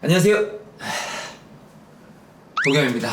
안녕하세요. 도겸입니다.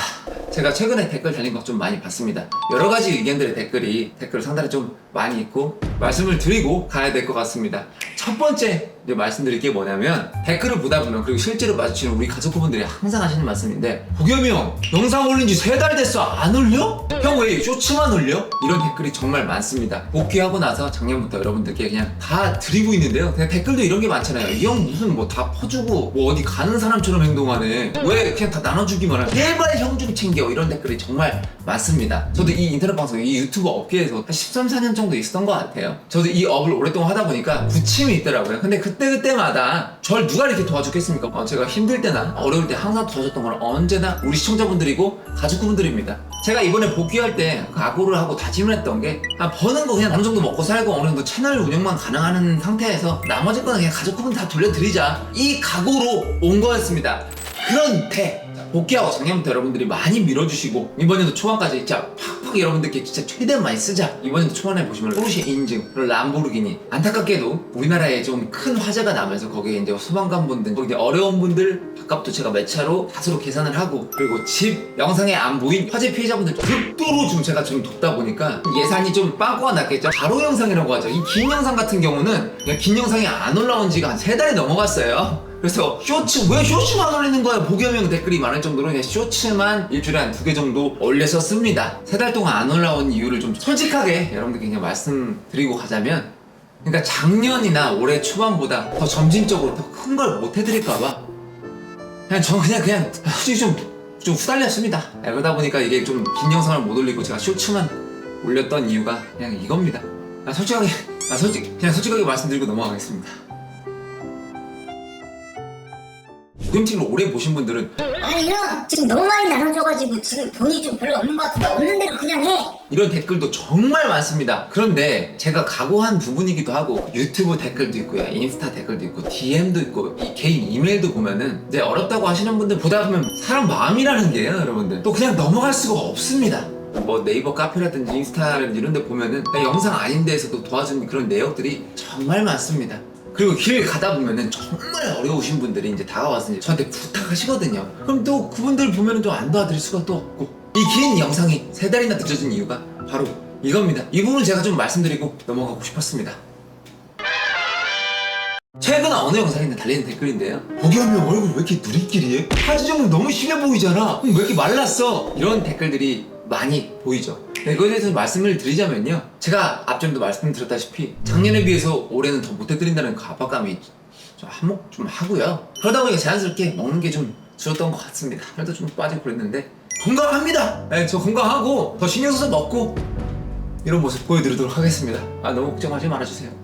제가 최근에 댓글 달린 거 좀 많이 봤습니다. 여러 가지 의견들의 댓글을 상당히 좀 많이 있고 말씀을 드리고 가야 될 것 같습니다. 첫 번째 이제 말씀드릴 게 뭐냐면 댓글을 보다 보면 그리고 실제로 마주치는 우리 가족분들이 항상 하시는 말씀인데 도겸이 형 영상 올린 지 3달 됐어 안 올려? 형 왜 쇼츠만 올려? 이런 댓글이 정말 많습니다. 복귀하고 나서 작년부터 여러분들께 그냥 다 드리고 있는데요. 그냥 댓글도 이런 게 많잖아요. 이 형 무슨 뭐 다 퍼주고 뭐 어디 가는 사람처럼 행동하네. 왜 그냥 다 나눠주기만 해? 제발 형 좀 챙겨. 이런 댓글이 정말 많습니다. 저도 이 인터넷 방송, 이 유튜브 업계에서 한 13, 14년 정도 있었던 것 같아요. 저도 이 업을 오랫동안 하다 보니까 부침이 있더라고요. 근데 그때마다 절 누가 이렇게 도와줬겠습니까? 제가 힘들 때나 어려울 때 항상 도와줬던 건 언제나 우리 시청자분들이고 가족분들입니다. 제가 이번에 복귀할 때 각오를 하고 다짐을 했던 게 버는 거 그냥 어느 정도 먹고 살고 어느 정도 채널 운영만 가능한 상태에서 나머지 거는 그냥 가족분 다 돌려드리자, 이 각오로 온 거였습니다. 그런데 복귀하고 작년부터 여러분들이 많이 밀어주시고 이번에도 초반까지 진짜 팍팍 여러분들께 진짜 최대한 많이 쓰자. 이번에도 초반에 보시면 포르쉐 인증, 그리고 람보르기니, 안타깝게도 우리나라에 좀 큰 화제가 나면서 거기에 이제 소방관분들, 거기 어려운 분들 밥값도 제가 몇 차로 다수로 계산을 하고, 그리고 집 영상에 안 보인 화재 피해자분들 극도로 좀 제가 좀 돕다 보니까 예산이 좀 빵꾸가 났겠죠. 바로 영상이라고 하죠. 이 긴 영상 같은 경우는 그냥 긴 영상이 안 올라온 지가 한 3달이 넘어갔어요. 그래서 왜 쇼츠만 올리는 거야? 보겸형 댓글이 많을 정도로 그냥 쇼츠만 일주일에 한 2개 정도 올렸었습니다. 3달 동안 안 올라온 이유를 좀 솔직하게 여러분들께 그냥 말씀드리고 가자면, 그러니까 작년이나 올해 초반보다 더 점진적으로 더 큰 걸 못 해드릴까봐 그냥 솔직히 좀 후달렸습니다. 그러다 보니까 이게 좀 긴 영상을 못 올리고 제가 쇼츠만 올렸던 이유가 그냥 이겁니다. 솔직하게 말씀드리고 넘어가겠습니다. 도겸TV를 오래 보신 분들은 아니 형 지금 너무 많이 나눠줘가지고 지금 돈이 좀 별로 없는 것 같은데 없는 대로 그냥 해. 이런 댓글도 정말 많습니다. 그런데 제가 각오한 부분이기도 하고 유튜브 댓글도 있고요, 인스타 댓글도 있고, DM도 있고, 이 개인 이메일도 보면은 이제 어렵다고 하시는 분들 보다 보면 사람 마음이라는 게요, 여러분들 또 그냥 넘어갈 수가 없습니다. 뭐 네이버 카페라든지 인스타라든지 이런 데 보면은 영상 아닌 데에서도 도와주는 그런 내역들이 정말 많습니다. 그리고 길 가다 보면은 정말 어려우신 분들이 이제 다가와서 이제 저한테 부탁하시거든요. 그럼 또 그분들 보면은 좀 안 도와드릴 수가 또 없고, 이 긴 영상이 3달이나 늦어진 이유가 바로 이겁니다. 이 부분을 제가 좀 말씀드리고 넘어가고 싶었습니다. 최근 어느 영상에 달리는 댓글인데요. 보겸이 형 얼굴 왜 이렇게 누리끼리해? 하지정은 너무 심해 보이잖아. 왜 이렇게 말랐어? 이런 댓글들이 많이 보이죠. 이거에 대해서 말씀을 드리자면요, 제가 앞전에도 말씀드렸다시피 작년에 비해서 올해는 더 못해드린다는 그 압박감이 좀 한몫 좀 하고요. 그러다 보니까 자연스럽게 먹는 게 좀 줄었던 것 같습니다. 살도 좀 빠지고 그랬는데 건강합니다. 네, 저 건강하고 더 신경 써서 먹고 이런 모습 보여드리도록 하겠습니다. 너무 걱정하지 말아주세요.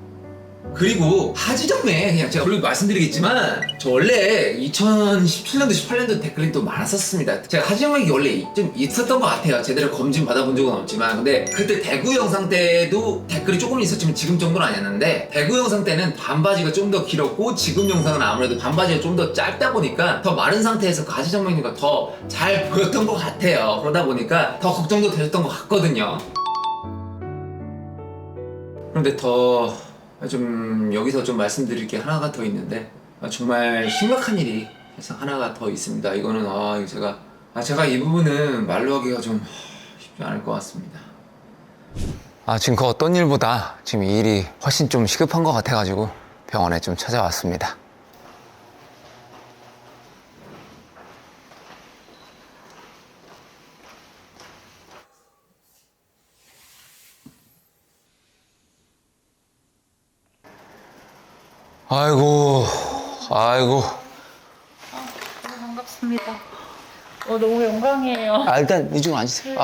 그리고 하지정에 그냥 제가 물론 말씀드리겠지만 저 원래 2017년도 18년도 댓글이 또 많았었습니다. 제가 하지정맥이 원래 좀 있었던 것 같아요. 제대로 검진 받아본 적은 없지만, 근데 그때 대구 영상 때도 댓글이 조금 있었지만 지금 정도는 아니었는데, 대구 영상 때는 반바지가 좀 더 길었고 지금 영상은 아무래도 반바지가 좀 더 짧다 보니까 더 마른 상태에서 그 하지정맥이가 더 잘 보였던 것 같아요. 그러다 보니까 더 걱정도 되셨던 것 같거든요. 그런데 여기서 좀 말씀드릴 게 하나가 더 있는데, 정말 심각한 일이 하나가 더 있습니다. 이거는 제가 이 부분은 말로 하기가 좀 쉽지 않을 것 같습니다. 지금 그 어떤 일보다 지금 이 일이 훨씬 좀 시급한 것 같아가지고 병원에 좀 찾아왔습니다. 아이고. 너무 반갑습니다. 너무 영광이에요. 일단 이쪽으로 앉으세요.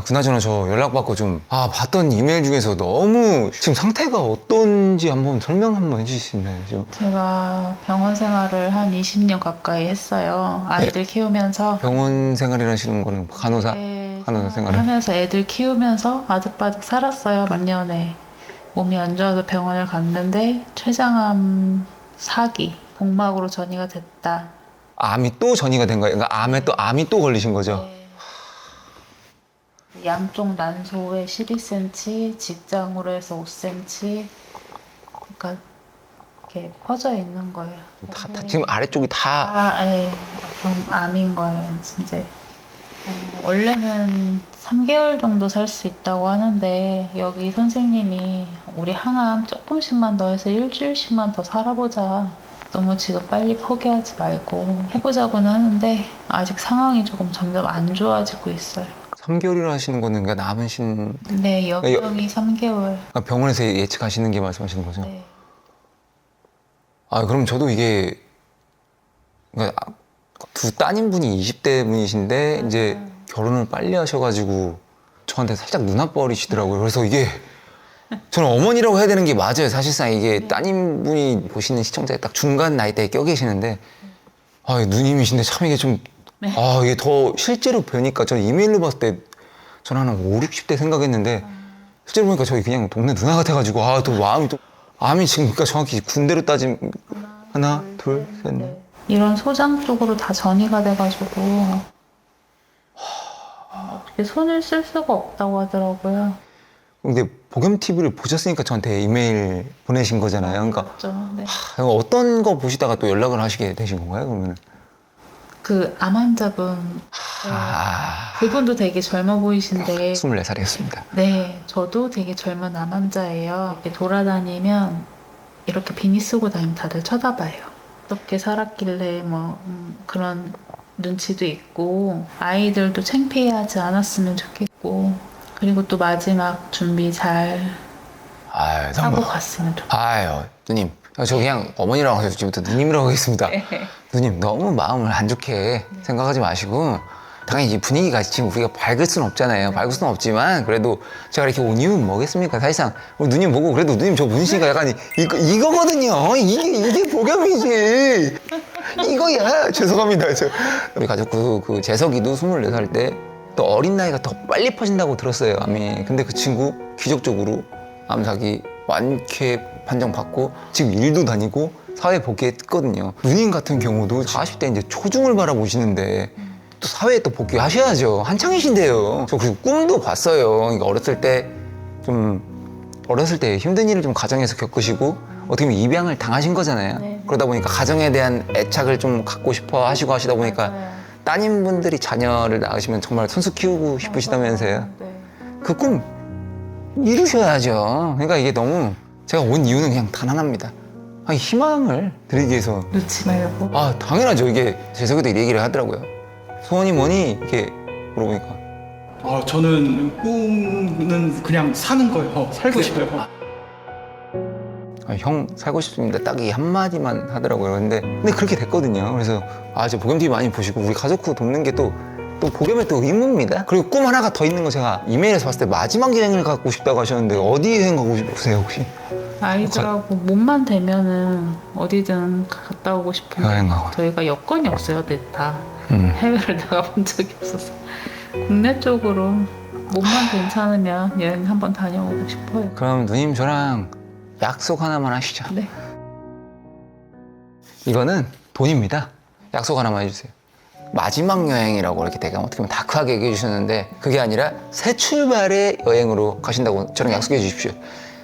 그나저나 저 연락받고 좀 봤던 이메일 중에서 너무 지금 상태가 어떤지 한번 설명 한번 해주실 수 있나요? 좀. 제가 병원 생활을 한 20년 가까이 했어요. 아이들 키우면서. 병원 생활이라시는 거는 간호사? 네, 간호사 생활을? 하면서 애들 키우면서 아득바득 살았어요. 만년에. 몸이 안 좋아서 병원을 갔는데 췌장암 4기, 복막으로 전이가 됐다. 암이 또 전이가 된 거예요? 그러니까 암이 또 걸리신 거죠? 네. 양쪽 난소에 12cm, 직장으로 해서 5cm. 그러니까 이렇게 퍼져 있는 거예요. 지금 아래쪽이 다 아, 예. 좀 암인 거예요, 진짜. 원래는 3개월 정도 살 수 있다고 하는데 여기 선생님이 우리 항암 조금씩만 더 해서 일주일씩만 더 살아보자. 너무 지금 빨리 포기하지 말고 해보자고는 하는데 아직 상황이 조금 점점 안 좋아지고 있어요. 3개월이나 하시는 거는 그러니까 남으신 네, 여병이 3개월. 병원에서 예측하시는 게 말씀하시는 거죠? 네. 아, 그럼 저도 이게 그러니까 두 따님분이 20대 분이신데 이제 결혼을 빨리 하셔가지고 저한테 살짝 눈앞버리시더라고요. 그래서 이게 저는 어머니라고 해야 되는 게 맞아요. 사실상 이게 따님분이 보시는 시청자의 딱 중간 나이대에 껴 계시는데 아, 누님이신데 참 이게 좀 네. 아, 이게 더 실제로 뵈니까 저는 이메일로 봤을 때 저는 한 5, 60대 생각했는데 실제로 보니까 저희 그냥 동네 누나 같아가지고 아, 또 마음이 또 암이 지금 그러니까 정확히 군대로 따지면 하나, 둘, 셋, 넷. 네. 이런 소장 쪽으로 다 전이가 돼가지고 어떻게 손을 쓸 수가 없다고 하더라고요. 근데 복염 TV를 보셨으니까 저한테 이메일 보내신 거잖아요. 그러니까 맞죠. 네. 어떤 거 보시다가 또 연락을 하시게 되신 건가요? 그러면 그 암 환자분 그분도 되게 젊어 보이신데 24살이었습니다. 네, 저도 되게 젊은 암 환자예요. 이렇게 돌아다니면 이렇게 비니 쓰고 다니면 다들 쳐다봐요. 어떻게 살았길래 뭐 그런 눈치도 있고 아이들도 창피하지 않았으면 좋겠고 그리고 또 마지막 준비 잘 아유, 하고 갔으면 좋겠고 아유, 누님. 저 그냥 어머니라고 해서 지금부터 누님이라고 하겠습니다. 누님, 너무 마음을 안 좋게 생각하지 마시고 당연히 이 분위기가 지금 우리가 밝을 수는 없잖아요. 밝을 수는 없지만 그래도 제가 이렇게 온 이유는 뭐겠습니까? 사실상 우리 누님 보고 그래도 누님 저 문신이가 약간 이거거든요. 이게 복염이지. 이거야. 죄송합니다. 우리 가족 그 재석이도 24살 때 또 어린 나이가 더 빨리 퍼진다고 들었어요. 암이. 근데 그 친구 기적적으로 암사기 완쾌 판정받고 지금 일도 다니고 사회 복귀했거든요. 누님 같은 경우도 40대 이제 초중을 바라보시는데 또 사회에 또 복귀하셔야죠. 한창이신데요. 저 그리고 꿈도 봤어요. 그러니까 어렸을 때 힘든 일을 좀 가정에서 겪으시고 어떻게 보면 입양을 당하신 거잖아요. 네. 그러다 보니까 가정에 대한 애착을 좀 갖고 싶어 하시고 하시다 보니까 맞아요. 따님분들이 자녀를 낳으시면 정말 손수 키우고 싶으시다면서요. 네. 그 꿈 이루셔야죠. 그러니까 이게 너무 제가 온 이유는 그냥 단 하나입니다. 아니, 희망을 드리기 위해서. 놓지 말고 아, 당연하죠. 이게 재석이도 이 얘기를 하더라고요. 소원이 뭐니? 이렇게 물어보니까. 저는 꿈은 그냥 사는 거예요. 살고 싶어요. 아, 형 살고 싶습니다. 딱 이 한마디만 하더라고요. 근데 그렇게 됐거든요. 그래서 저 복염TV 많이 보시고 우리 가족 후 돕는 게 또 복염의 또 의무입니다. 그리고 꿈 하나가 더 있는 거 제가 이메일에서 봤을 때 마지막 여행을 가고 싶다고 하셨는데 어디 여행 가고 싶으세요 혹시? 아이들하고 몸만 되면은 어디든 갔다 오고 싶은데 여행 가고. 저희가 여건이 없어요. 다 해외를 나가본 적이 없어서 국내 쪽으로 몸만 괜찮으면 여행 한번 다녀오고 싶어요. 그럼 누님 저랑 약속 하나만 하시죠. 네. 이거는 돈입니다. 약속 하나만 해주세요. 마지막 여행이라고 이렇게 되게 어떻게 보면 다크하게 얘기해 주셨는데 그게 아니라 새 출발의 여행으로 가신다고 저랑 약속해 주십시오.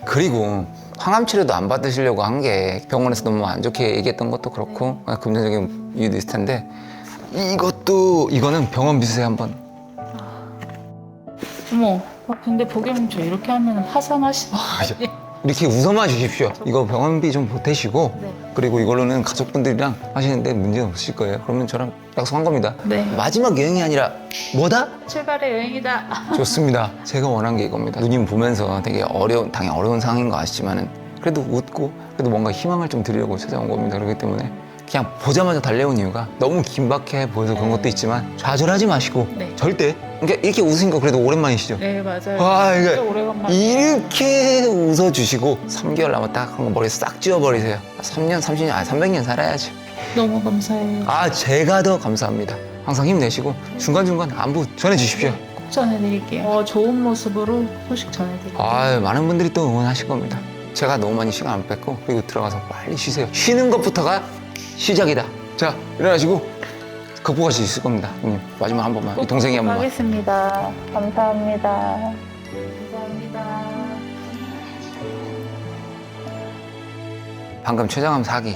그리고 항암 치료도 안 받으시려고 한 게 병원에서 너무 안 좋게 얘기했던 것도 그렇고 금전적인 이유도 있을 텐데 이거는 병원 비수세 한번. 어머, 근데 복용님 저 이렇게 하면 화상하시는 이렇게 웃어만 주십시오. 이거 병원비 좀 보태시고 네. 그리고 이걸로는 가족분들이랑 하시는데 문제는 없으실 거예요. 그러면 저랑 약속한 겁니다. 네. 마지막 여행이 아니라 뭐다? 출발의 여행이다. 좋습니다. 제가 원한 게 이겁니다. 누님 보면서 되게 당연히 어려운 상황인 거 아시지만은 그래도 웃고 그래도 뭔가 희망을 좀 드리려고 찾아온 겁니다. 그렇기 때문에 그냥 보자마자 달려온 이유가 너무 긴박해 보여서 그런 것도 있지만 좌절하지 마시고 네. 절대 그러니까 이렇게 웃으신 거 그래도 오랜만이시죠? 네, 맞아요. 와, 진짜 이게 오래간만에. 이렇게 웃어주시고 3개월 남았다 한 거 머리 싹 지워버리세요. 3년, 30년, 300년 살아야지. 너무 감사해요. 제가 더 감사합니다. 항상 힘내시고 중간중간 안부 전해주십시오. 꼭 전해드릴게요. 좋은 모습으로 소식 전해드릴게요. 많은 분들이 또 응원하실 겁니다. 제가 너무 많이 시간 안 뺐고 그리고 들어가서 빨리 쉬세요. 쉬는 것부터가 시작이다. 자, 일어나시고 극복할 수 있을 겁니다. 마지막 한 번만, 이 동생이 한 번만. 하겠습니다. 감사합니다. 감사합니다. 방금 최정암 4기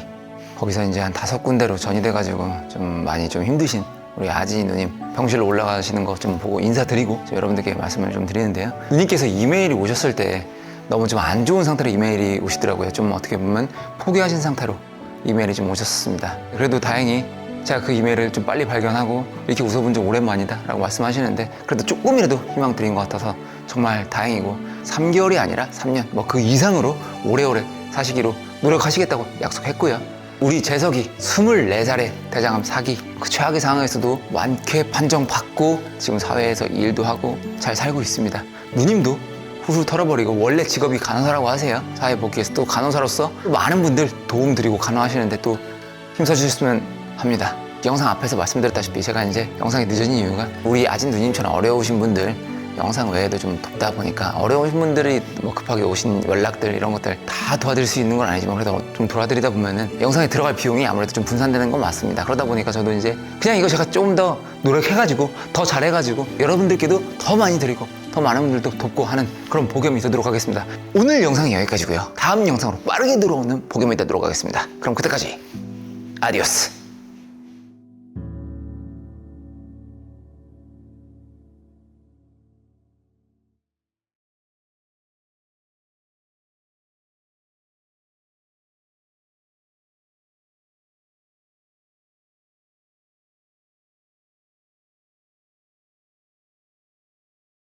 거기서 이제 한 5군데로 전이돼가지고 좀 많이 좀 힘드신 우리 아진이 누님 병실로 올라가시는 거 좀 보고 인사드리고 여러분들께 말씀을 좀 드리는데요. 누님께서 이메일이 오셨을 때 너무 좀 안 좋은 상태로 이메일이 오시더라고요. 좀 어떻게 보면 포기하신 상태로 이메일이 좀 오셨습니다. 그래도 다행히 제가 그 이메일을 좀 빨리 발견하고 이렇게 웃어본 적 오랜만이다 라고 말씀하시는데 그래도 조금이라도 희망 드린 것 같아서 정말 다행이고 3개월이 아니라 3년 뭐 그 이상으로 오래오래 사시기로 노력하시겠다고 약속했고요. 우리 재석이 24살에 대장암 4기 그 최악의 상황에서도 완쾌 판정받고 지금 사회에서 일도 하고 잘 살고 있습니다. 누님도 훌훌 털어버리고 원래 직업이 간호사라고 하세요. 사회복지에서 또 간호사로서 많은 분들 도움드리고 간호하시는데 또 힘써주셨으면 합니다. 영상 앞에서 말씀드렸다시피 제가 이제 영상이 늦어진 이유가 우리 아진 누님처럼 어려우신 분들 영상 외에도 좀 돕다 보니까 어려우신 분들이 뭐 급하게 오신 연락들 이런 것들 다 도와드릴 수 있는 건 아니지만 그래도 좀 도와드리다 보면은 영상에 들어갈 비용이 아무래도 좀 분산되는 건 맞습니다. 그러다 보니까 저도 이제 그냥 이거 제가 좀 더 노력해가지고 더 잘해가지고 여러분들께도 더 많이 드리고 더 많은 분들도 돕고 하는 그런 복염이 되도록 하겠습니다. 오늘 영상이 여기까지고요. 다음 영상으로 빠르게 들어오는 복염이 되도록 하겠습니다. 그럼 그때까지 아디오스.